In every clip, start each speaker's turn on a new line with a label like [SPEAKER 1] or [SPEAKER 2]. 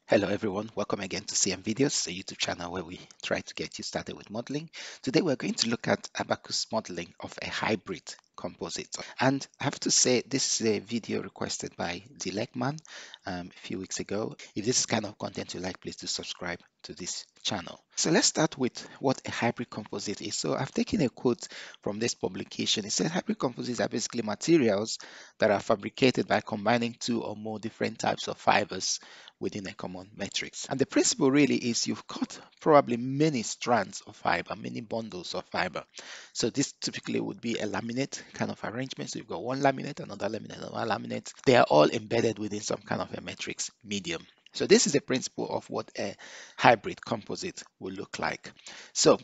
[SPEAKER 1] Hello everyone, welcome again to CM Videos, a YouTube channel where we try to get you started with modeling. Today we're going to look at ABAQUS modeling of a hybrid composite. And I have to say this is a video requested by Dilekman a few weeks ago. If this is kind of content you like, please do subscribe to this channel. So let's start with what a hybrid composite is. So I've taken a quote from this publication. It says hybrid composites are basically materials that are fabricated by combining two or more different types of fibers within a common matrix. And the principle really is you've got probably many strands of fiber, many bundles of fiber. So this typically would be a laminate kind of arrangement. So you've got one laminate, another laminate, another laminate. They are all embedded within some kind of a matrix medium. So this is the principle of what a hybrid composite will look like. So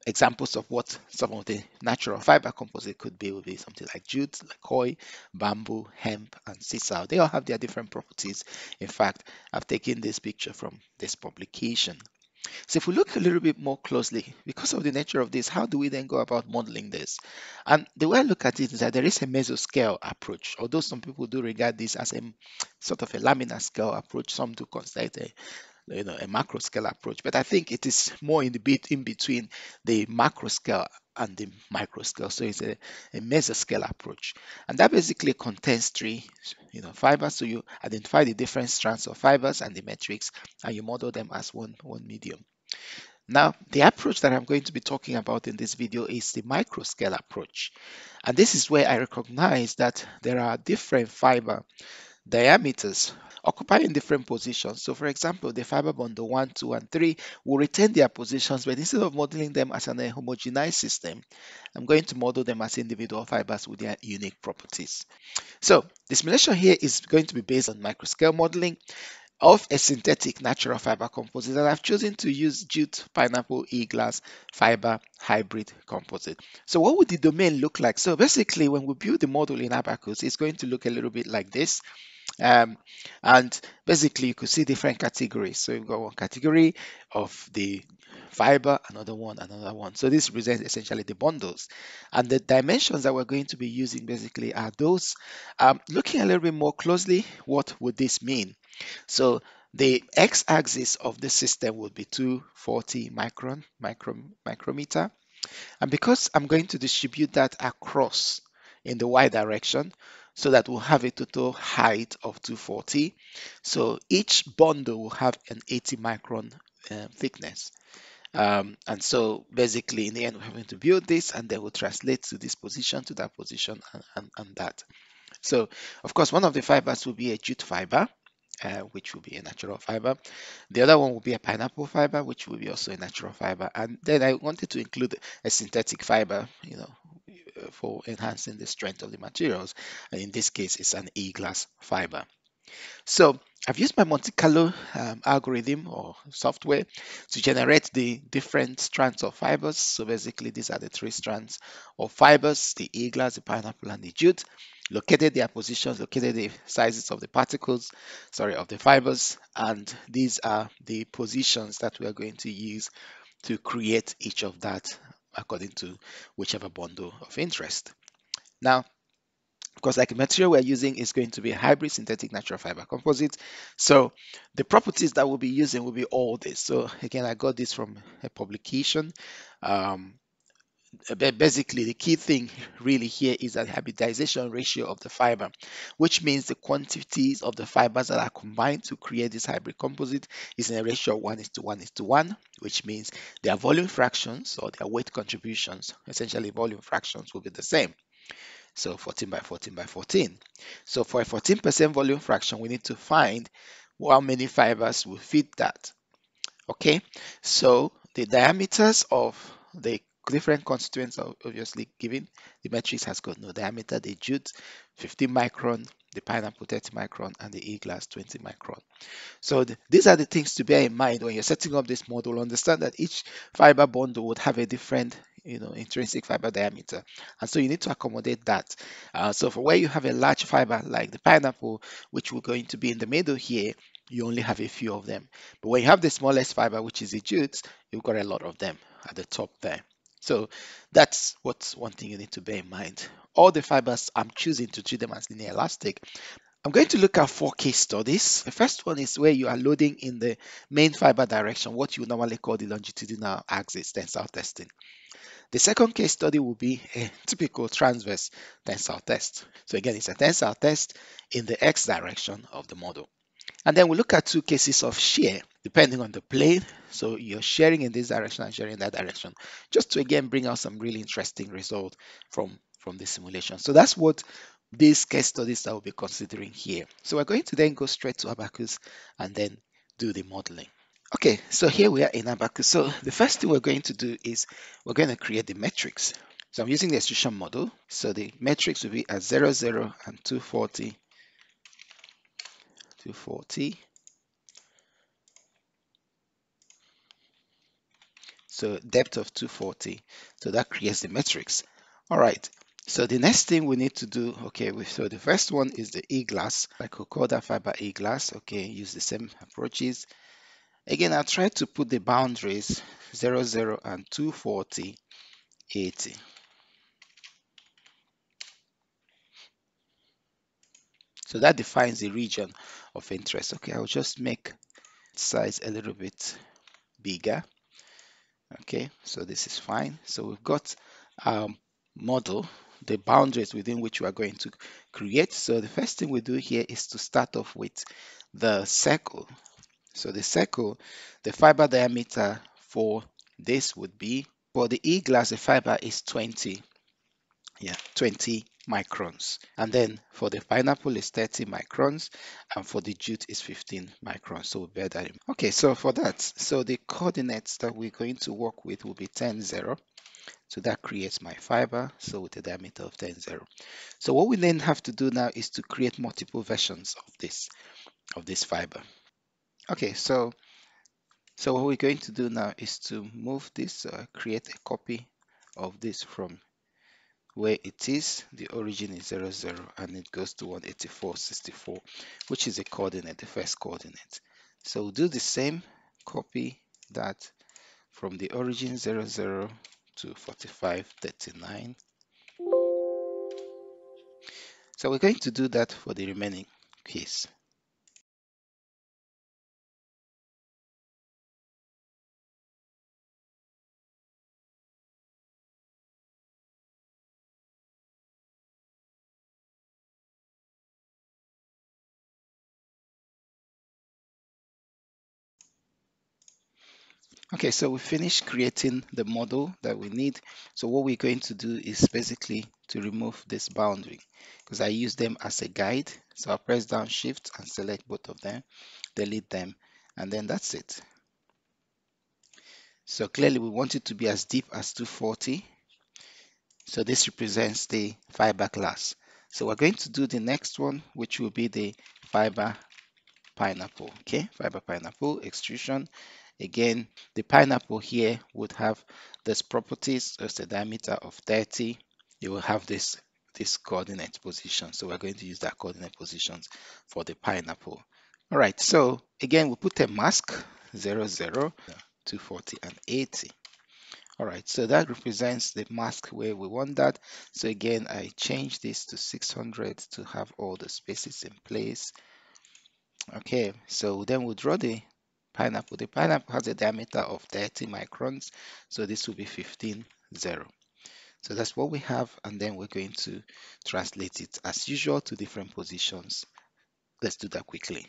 [SPEAKER 1] examples of what some of the natural fiber composite could be would be something like jute, like koi, bamboo, hemp, and sisal. They all have their different properties. In fact, I've taken this picture from this publication. So if we look a little bit more closely, because of the nature of this, how do we then go about modeling this? And the way I look at it is that there is a mesoscale approach, although some people do regard this as a sort of a laminar scale approach. Some do consider it a macro scale approach, but I think it is more in the bit in between the macro scale and the micro scale. So it's a mesoscale approach, and that basically contains three fibers. So you identify the different strands of fibers and the metrics, and you model them as one medium. Now, the approach that I'm going to be talking about in this video is the microscale approach, and this is where I recognize that there are different fiber diameters occupying different positions. So for example, the fiber bundle 1, 2, and 3 will retain their positions, but instead of modeling them as an homogenized system, I'm going to model them as individual fibers with their unique properties. So the simulation here is going to be based on microscale modeling of a synthetic natural fiber composite, and I've chosen to use jute pineapple e-glass fiber hybrid composite. So what would the domain look like? So basically when we build the model in ABAQUS, it's going to look a little bit like this. And basically you could see different categories. So you've got one category of the fiber, another one. So this represents essentially the bundles, and the dimensions that we're going to be using basically are those. Looking a little bit more closely, what would this mean? So the x-axis of the system would be 240 micrometer, and because I'm going to distribute that across in the y direction, so that we'll have a total height of 240. So each bundle will have an 80 micron thickness. And so basically in the end, we're having to build this, and then we'll translate to this position, to that position, and that. So of course, one of the fibers will be a jute fiber, which will be a natural fiber. The other one will be a pineapple fiber, which will be also a natural fiber. And then I wanted to include a synthetic fiber, for enhancing the strength of the materials. And in this case, it's an e-glass fiber. So I've used my Monte Carlo algorithm or software to generate the different strands of fibers. So basically, these are the three strands of fibers: the e-glass, the pineapple, and the jute. Located their positions, located the sizes of the particles, of the fibers, and these are the positions that we are going to use to create each of that according to whichever bundle of interest. Now, because like the material we're using is going to be a hybrid synthetic natural fiber composite, so the properties that we'll be using will be all this. So again, I got this from a publication. Basically, the key thing really here is the hybridization ratio of the fiber, which means the quantities of the fibers that are combined to create this hybrid composite is in a ratio of 1:1:1, which means their volume fractions or their weight contributions, essentially volume fractions, will be the same. So 14 by 14 by 14. So for a 14% volume fraction, we need to find how many fibers will fit that. Okay, so the diameters of the different constituents are obviously given. The matrix has got no diameter. The jute 15 micron, the pineapple 30 micron, and the e-glass 20 micron. So these are the things to bear in mind when you're setting up this model. Understand that each fiber bundle would have a different intrinsic fiber diameter, and so you need to accommodate that. So for where you have a large fiber like the pineapple, which we're going to be in the middle here, you only have a few of them. But when you have the smallest fiber, which is the jute, you've got a lot of them at the top there. So that's what's one thing you need to bear in mind. All the fibers, I'm choosing to treat them as linear elastic, I'm going to look at 4 case studies. The first one is where you are loading in the main fiber direction, what you normally call the longitudinal axis tensile testing. The second case study will be a typical transverse tensile test. So again, it's a tensile test in the x direction of the model. And then we look at 2 cases of shear, depending on the plane. So you're shearing in this direction and shearing in that direction, just to again bring out some really interesting result from the simulation. So that's what these case studies that we'll be considering here. So we're going to then go straight to ABAQUS and then do the modeling. Okay, so here we are in ABAQUS. So the first thing we're going to do is we're going to create the metrics. So I'm using the extrusion model. So the metrics will be at 0, 0, and 240, 240. So depth of 240. So that creates the metrics. All right. So the next thing we need to do, okay, so the first one is the E-glass. I could call that fiber E-glass. Okay, use the same approaches. Again, I'll try to put the boundaries 0, 0, and 240, 80. So that defines the region of interest. Okay, I'll just make size a little bit bigger. Okay, so this is fine. So we've got model, the boundaries within which we are going to create. So the first thing we do here is to start off with the circle. So the circle, the fiber diameter for this would be, for the E-glass, the fiber is 20 microns, and then for the pineapple is 30 microns, and for the jute is 15 microns. So we'll bear that in. Okay, so for that, so the coordinates that we're going to work with will be 10, 0. So that creates my fiber, so with a diameter of 10, 0. So what we then have to do now is to create multiple versions of this fiber. Okay, so what we're going to do now is to move this, create a copy of this from where it is, the origin is 0, 0, and it goes to 184, 64, which is the coordinate, the first coordinate. So we'll do the same, copy that from the origin 0, 0 to 45, 39. So we're going to do that for the remaining case. Okay, so we finished creating the model that we need. So what we're going to do is basically to remove this boundary, because I use them as a guide. So I'll press down shift and select both of them, delete them, and then that's it. So clearly we want it to be as deep as 240. So this represents the fiber class. So we're going to do the next one, which will be the fiber pineapple. Okay, fiber pineapple extrusion. Again, the pineapple here would have this properties as a diameter of 30. You will have this coordinate position. So we're going to use that coordinate positions for the pineapple. All right, so again, we put a mask 0, 0, 240, and 80. All right, so that represents the mask where we want that. So again, I change this to 600 to have all the spaces in place. Okay, so then we'll draw the pineapple. The pineapple has a diameter of 30 microns, so this will be 15, 0. So that's what we have, and then we're going to translate it as usual to different positions. Let's do that quickly.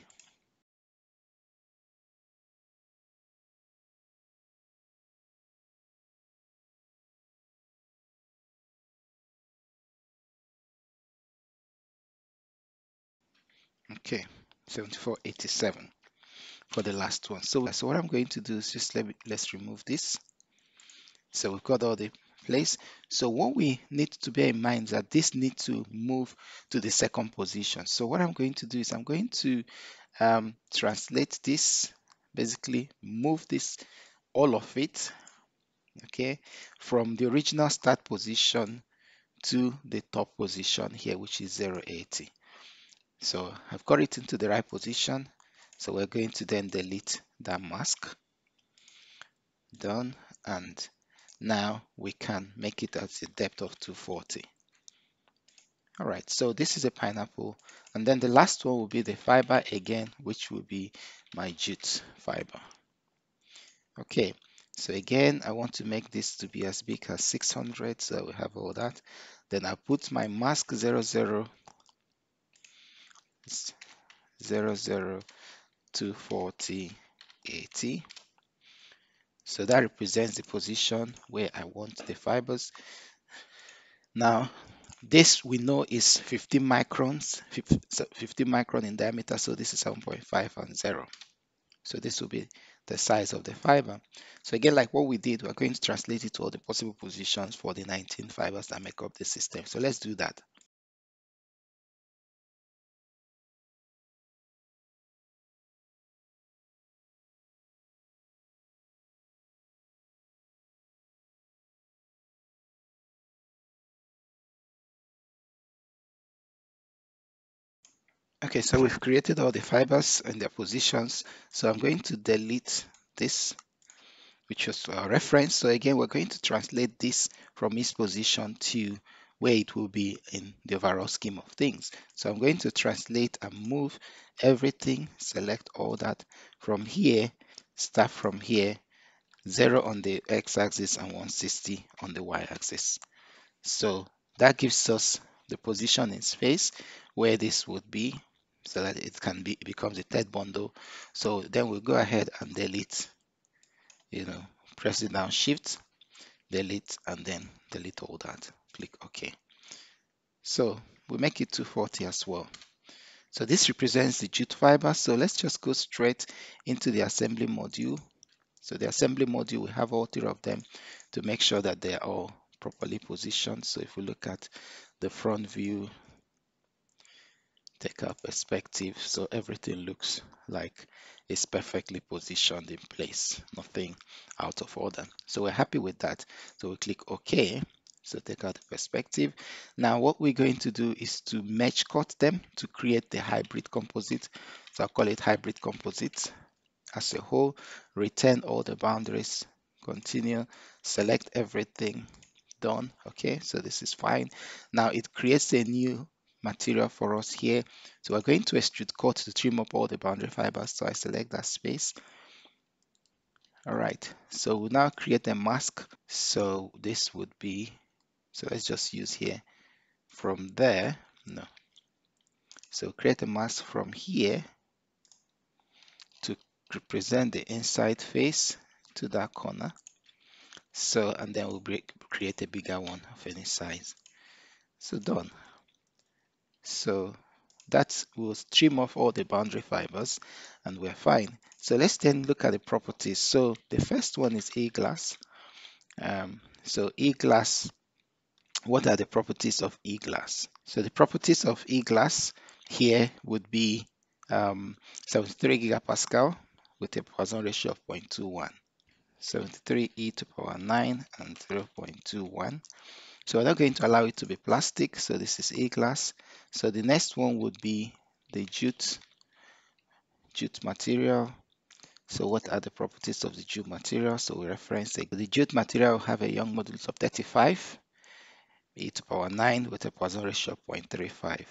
[SPEAKER 1] Okay, 7487 for the last one. So what I'm going to do is just let's remove this. So we've got all the place. So what we need to bear in mind is that this needs to move to the second position. So what I'm going to do is I'm going to translate this, basically move this, all of it, okay, from the original start position to the top position here, which is 080. So I've got it into the right position. So we're going to then delete that mask. Done. And now we can make it at a depth of 240. All right, so this is a pineapple, and then the last one will be the fiber again, which will be my jute fiber. Okay, so again, I want to make this to be as big as 600, so we have all that. Then I put my mask 00, 00, 240, 80. So that represents the position where I want the fibers. Now, this we know is 15 microns, 50 micron in diameter, so this is 7.5 and 0. So this will be the size of the fiber. So again, like what we did, we're going to translate it to all the possible positions for the 19 fibers that make up the system. So let's do that. Okay, so we've created all the fibers and their positions. So I'm going to delete this, which was our reference. So again, we're going to translate this from its position to where it will be in the overall scheme of things. So I'm going to translate and move everything, select all that from here, start from here, 0 on the x-axis and 160 on the y-axis. So that gives us the position in space where this would be, so that it can be, it becomes a third bundle. So then we'll go ahead and delete, press it down, shift, delete, and then delete all that. Click OK. So we make it 240 as well. So this represents the jute fiber. So let's just go straight into the assembly module. So the assembly module, we have all three of them to make sure that they are all properly positioned. So if we look at the front view, take our perspective, so everything looks like it's perfectly positioned in place, nothing out of order. So we're happy with that. So we click OK. So take out the perspective. Now what we're going to do is to mesh cut them to create the hybrid composite. So I'll call it hybrid composite as a whole. Return all the boundaries, continue, select everything, done. Okay, so this is fine. Now it creates a new material for us here. So we're going to extrude cut to trim up all the boundary fibers. So I select that space. All right, so we'll now create a mask. So this would be, so let's just use here from there. No. So create a mask from here to represent the inside face to that corner. So, and then we'll create a bigger one of any size. So done. So that will trim off all the boundary fibers and we're fine. So let's then look at the properties. So the first one is E-glass. So E-glass, what are the properties of E-glass? So the properties of E-glass here would be 73 gigapascal with a Poisson ratio of 0.21. 73 e to power 9 and 0.21. So we're not going to allow it to be plastic. So this is E-glass. So the next one would be the jute material. So what are the properties of the jute material? So we reference the jute material have a Young modulus of 35 e to power 9 with a Poisson ratio of 0.35.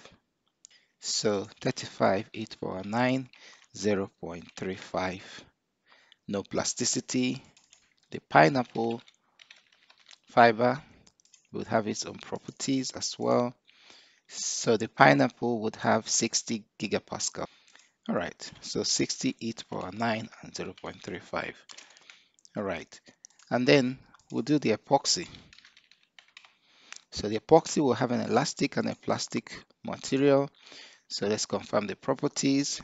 [SPEAKER 1] So 35 e to power 9, 0.35. No plasticity. The pineapple fiber would have its own properties as well. So the pineapple would have 60 gigapascal. All right, so 60 e to power 9 and 0.35. All right, and then we'll do the epoxy. So the epoxy will have an elastic and a plastic material. So let's confirm the properties.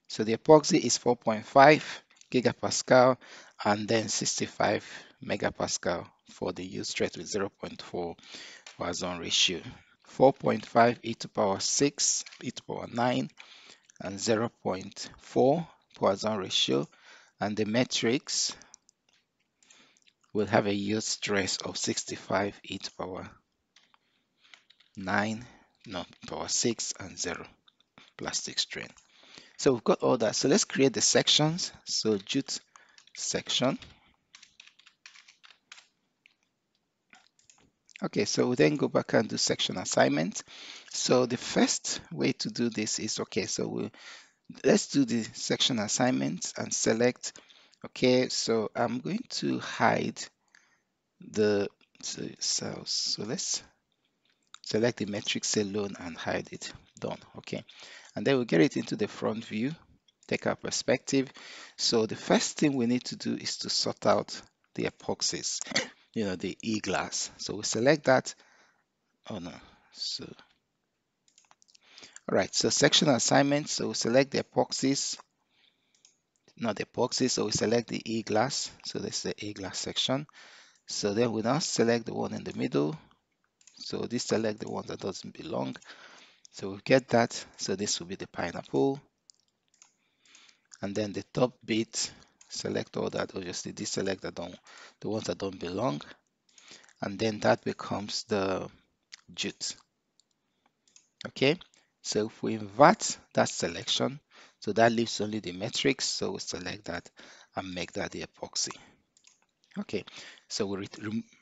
[SPEAKER 1] So the epoxy is 4.5 gigapascal and then 65 megapascal for the use straight with 0.4 Poisson ratio. 4.5 e to power 6 e to power 9 and 0.4 Poisson ratio, and the matrix will have a yield stress of 65 e to power 9, no, power 6 and 0 plastic strain. So we've got all that. So let's create the sections. So jute section. Okay, so we then go back and do section assignment. So the first way to do this is, okay, so let's do the section assignment and select. Okay, so I'm going to hide the cells. So let's select the matrix alone and hide it. Done. Okay, and then we'll get it into the front view, take our perspective. So the first thing we need to do is to sort out the epoxies, the E-glass. So we select that. Oh no. So all right, so section assignment. So we select the epoxies, not the epoxy. So we select the E-glass. So this is the E-glass section. So then we now select the one in the middle. So this select the one that doesn't belong. So we get that. So this will be the pineapple. And then the top bit, select all that. Obviously, deselect the ones that don't belong. And then that becomes the jute. Okay. So if we invert that selection, so that leaves only the matrix. So we select that and make that the epoxy. Okay, so we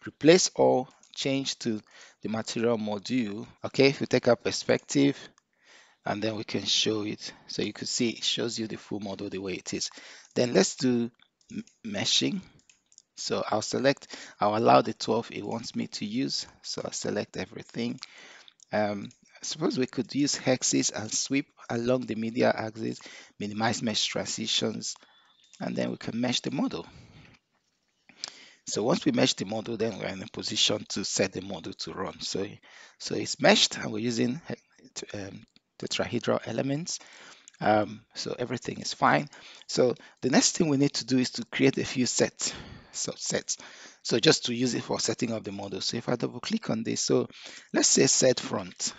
[SPEAKER 1] replace all, change to the material module. Okay, if we take our perspective and then we can show it. So you could see it shows you the full model the way it is. Then let's do meshing. So I'll allow the 12 it wants me to use. So I'll select everything. Suppose we could use hexes and sweep along the media axis, minimize mesh transitions, and then we can mesh the model. So once we mesh the model, then we're in a position to set the model to run. So it's meshed and we're using tetrahedral elements. So everything is fine. So the next thing we need to do is to create a few subsets. So just to use it for setting up the model. So if I double click on this, so let's say set front.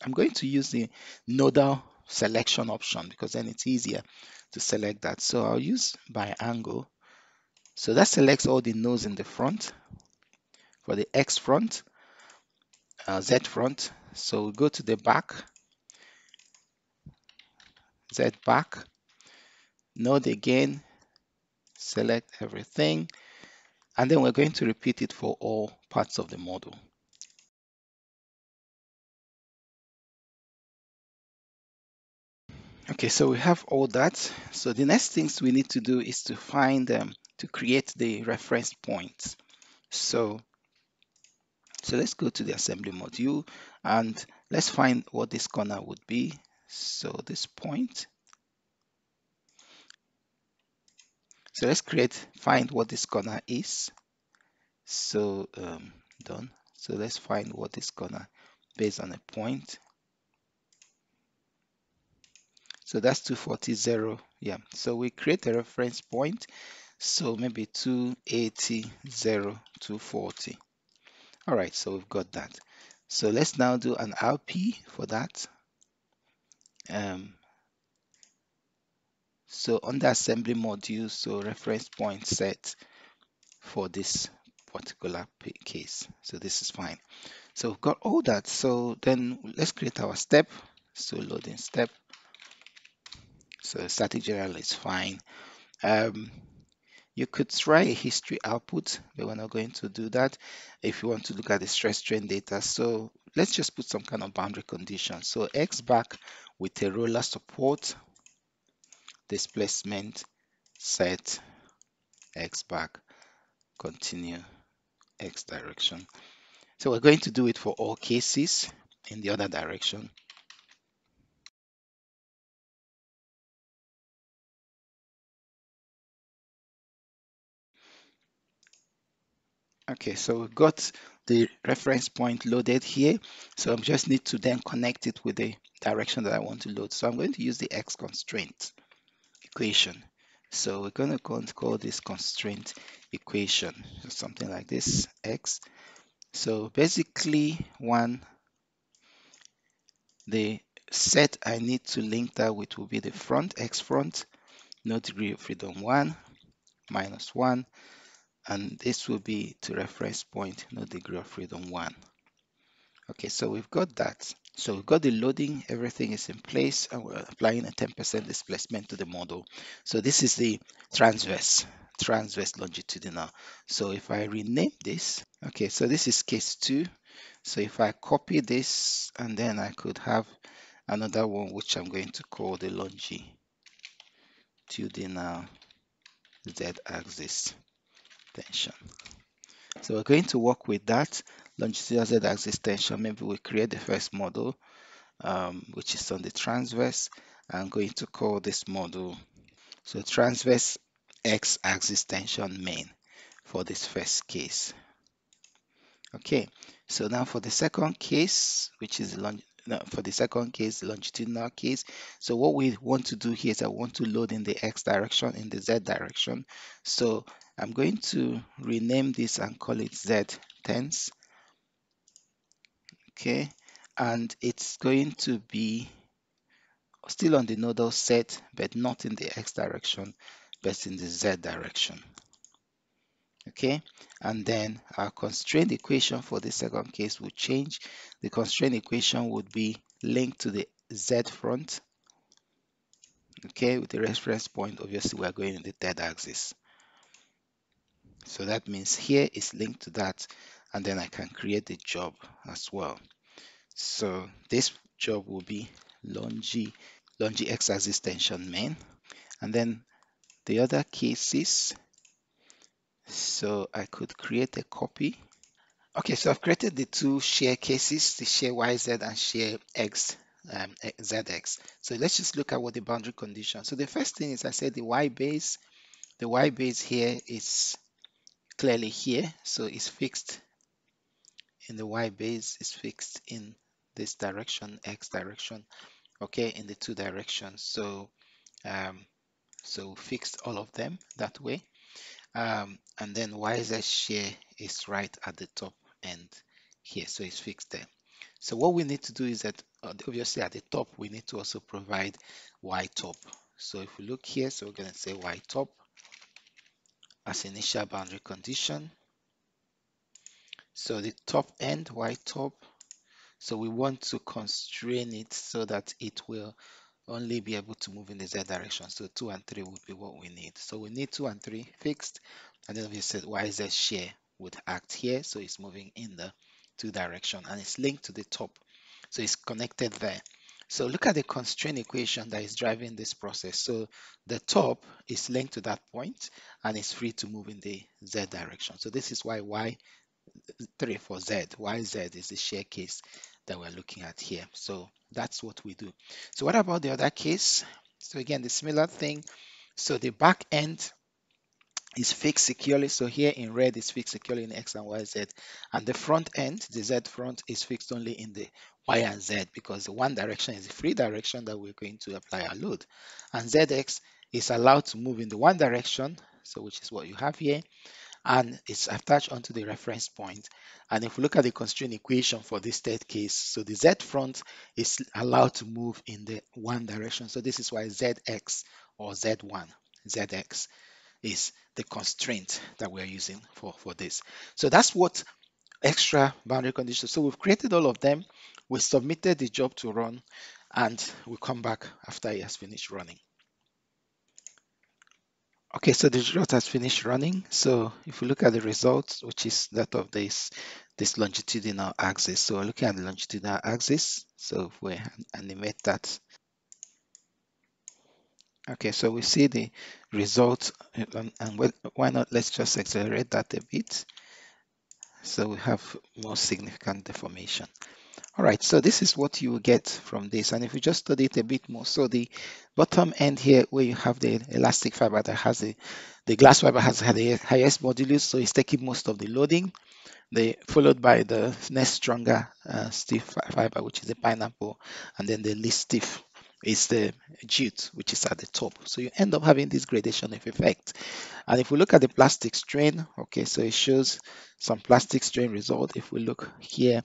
[SPEAKER 1] I'm going to use the nodal selection option because then it's easier to select that. So I'll use by angle. So that selects all the nodes in the front for the X front, Z front. So we go to the back, Z back, node again, select everything, and then we're going to repeat it for all parts of the model. Okay, so we have all that. So the next things we need to do is to find to create the reference points. So let's go to the assembly module and let's find what this corner would be. So this point. So let's find what this corner is. So done. So let's find what is gonna based on a point. So that's 240. Yeah. So we create a reference point. So maybe 280, 240. All right. So we've got that. So let's now do an RP for that. So on the assembly module, so reference point set for this particular case. So this is fine. So we've got all that. So then let's create our step. So loading step. So static general is fine. You could try a history output, but we're not going to do that. If you want to look at the stress strain data, so let's just put some kind of boundary condition. So X back with a roller support, displacement set, X back, continue, X direction. So we're going to do it for all cases in the other direction. Okay, so we've got the reference point loaded here. So I just need to then connect it with the direction that I want to load. So I'm going to use the X constraint equation. So we're going to call this constraint equation, something like this, X. So basically the set I need to link that with will be the front, X front, no degree of freedom 1, -1, and this will be to reference point, no degree of freedom 1. Okay, so we've got that. So we've got the loading, everything is in place, and we're applying a 10% displacement to the model. So this is the transverse longitudinal. So if I rename this, okay, so this is case 2. So if I copy this, and then I could have another one which I'm going to call the longitudinal z-axis tension. So we're going to work with that longitudinal z-axis tension. Maybe we create the first model, which is on the transverse. I'm going to call this model, so transverse x-axis tension main for this first case. Okay, so now for the second case, which is for the second case, the longitudinal case. So what we want to do here is I want to load in the x direction, in the z direction. So I'm going to rename this and call it z tens. Okay, and it's going to be still on the nodal set, but not in the x direction, but in the z direction. Okay, and then our constraint equation for the second case will change. The constraint equation would be linked to the z front. Okay, with the reference point, obviously we are going in the third axis, so that means here is linked to that, and then I can create the job as well. So this job will be longi x-axis tension main, and then the other cases, so I could create a copy. Okay, so I've created the two shear cases, the shear YZ and shear X, ZX. So let's just look at what the boundary condition. So the first thing is I said the Y base here is clearly here. So it's fixed in the Y base, is fixed in this direction, X direction, okay, in the two directions. So, so fixed all of them that way. And then YZ shear is right at the top end here, so it's fixed there. So what we need to do is that obviously at the top we need to also provide Y top. So if we look here, so we're going to say Y top as initial boundary condition. So the top end Y top, so we want to constrain it so that it will only be able to move in the Z direction. So 2 and 3 would be what we need. So we need 2 and 3 fixed, and then we said YZ shear would act here, so it's moving in the 2 direction and it's linked to the top, so it's connected there. So look at the constraint equation that is driving this process. So the top is linked to that point and it's free to move in the Z direction. So this is why Y3 for Z, YZ is the shear case that we're looking at here. So that's what we do. So what about the other case? So again, the similar thing. So the back end is fixed securely. So here in red is fixed securely in X and Y, Z. And the front end, the Z front, is fixed only in the Y and Z, because the one direction is the free direction that we're going to apply our load. And ZX is allowed to move in the one direction, so which is what you have here, and it's attached onto the reference point. And if we look at the constraint equation for this third case, so the Z front is allowed to move in the one direction. So this is why ZX or Z1, ZX is the constraint that we're using for this. So that's what extra boundary conditions. So we've created all of them. We submitted the job to run, and we'll come back after it has finished running. Okay, so the result has finished running. So if we look at the results, which is that of this longitudinal axis. So we're looking at the longitudinal axis. So if we animate that. Okay, so we see the result, and why not, let's just accelerate that a bit so we have more significant deformation. All right, so this is what you will get from this. And if we just study it a bit more, so the bottom end here where you have the elastic fiber that has the glass fiber has had the highest modulus, so it's taking most of the loading, followed by the next stronger stiff fiber, which is the pineapple, and then the least stiff is the jute, which is at the top. So you end up having this gradation of effect. And if we look at the plastic strain, okay, so it shows some plastic strain result. If we look here,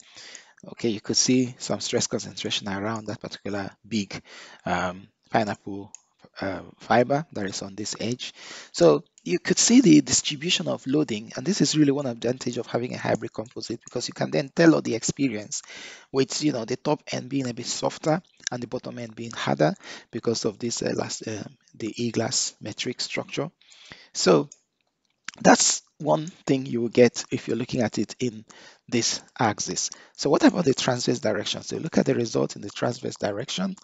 [SPEAKER 1] okay, you could see some stress concentration around that particular big pineapple fiber that is on this edge. So you could see the distribution of loading, and this is really one advantage of having a hybrid composite, because you can then tell all the experience with the top end being a bit softer and the bottom end being harder because of this the E-glass metric structure. So that's one thing you will get if you're looking at it in this axis. So what about the transverse direction? So look at the result in the transverse direction.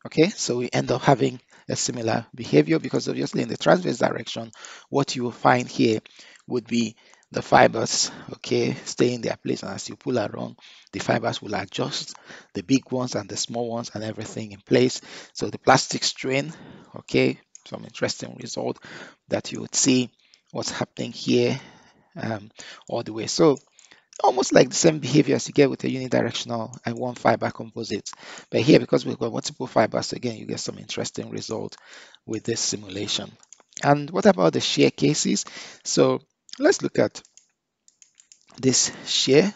[SPEAKER 1] Okay, so we end up having a similar behavior, because obviously in the transverse direction, what you will find here would be the fibers, okay, stay in their place, and as you pull around, the fibers will adjust, the big ones and the small ones and everything in place. So the plastic strain, okay, some interesting result that you would see what's happening here, all the way. So almost like the same behavior as you get with a unidirectional and one fiber composite. But here, because we've got multiple fibers, again, you get some interesting result with this simulation. And what about the shear cases? So let's look at this shear.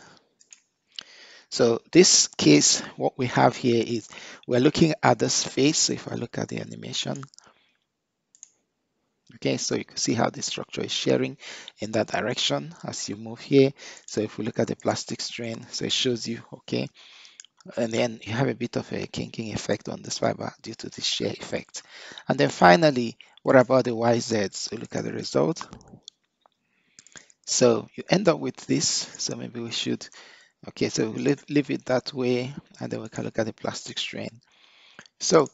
[SPEAKER 1] So this case, what we have here is we're looking at this face. So if I look at the animation, okay, so you can see how the structure is shearing in that direction as you move here. So if we look at the plastic strain, so it shows you, okay, and then you have a bit of a kinking effect on this fiber due to the shear effect. And then finally, what about the YZ? So look at the result. So you end up with this. So maybe we should, okay, so we leave it that way, and then we can look at the plastic strain. So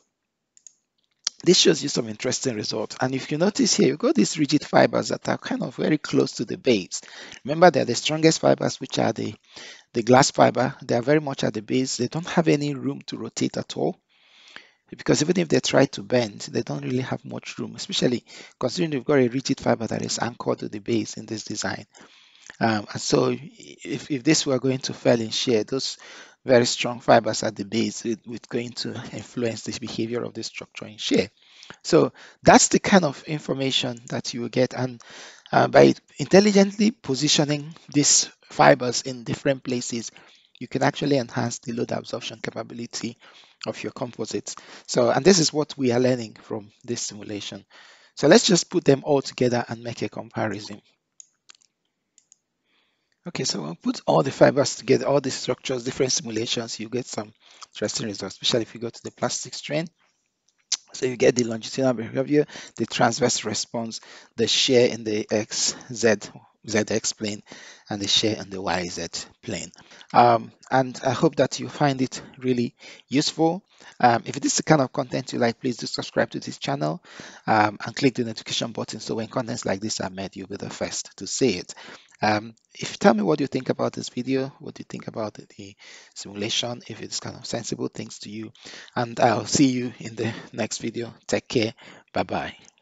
[SPEAKER 1] this shows you some interesting results. And if you notice here, you got these rigid fibers that are kind of very close to the base. Remember, they're the strongest fibers, which are the glass fiber. They are very much at the base. They don't have any room to rotate at all, because even if they try to bend, they don't really have much room, especially considering you've got a rigid fiber that is anchored to the base in this design. And so if this were going to fail in shear, those very strong fibers at the base would going to influence the behavior of the structure in shear. So that's the kind of information that you will get. And by intelligently positioning these fibers in different places, you can actually enhance the load absorption capability of your composites. So, and this is what we are learning from this simulation. So let's just put them all together and make a comparison. Okay, so we'll put all the fibers together, all the structures, different simulations, you get some interesting results, especially if you go to the plastic strain. So you get the longitudinal behavior, the transverse response, the shear in the ZX plane, and the shear in the YZ plane. And I hope that you find it really useful. If this is the kind of content you like, please do subscribe to this channel, and click the notification button, so when contents like this are made, you'll be the first to see it. If you tell me what you think about this video, what you think about the simulation, if it's kind of sensible things to you, and I'll see you in the next video. Take care. Bye bye.